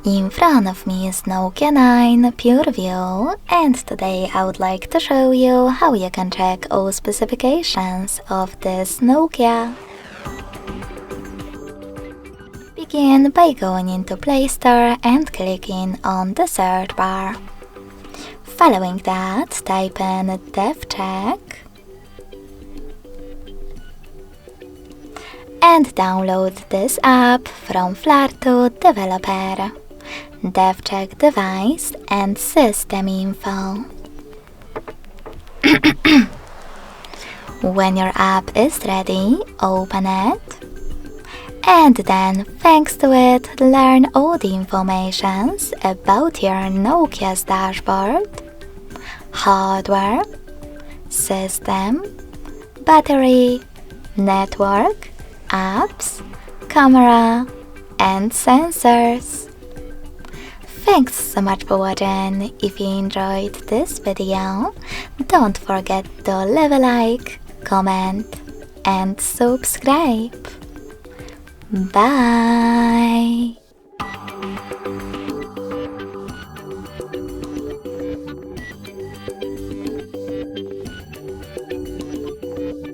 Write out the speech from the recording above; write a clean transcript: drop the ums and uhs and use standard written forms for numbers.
In front of me is Nokia 9 PureView, and today I would like to show you how you can check all specifications of this Nokia. Begin by going into Play Store and clicking on the search bar. Following that, type in DevCheck and download this app from Flartu Developer. DevCheck device and system info. When your app is ready, open it, and then, thanks to it, learn all the informations about your Nokia's dashboard, hardware, system, battery, network, apps, camera, and sensors. Thanks so much for watching. If you enjoyed this video, don't forget to leave a like, comment, and subscribe. Bye!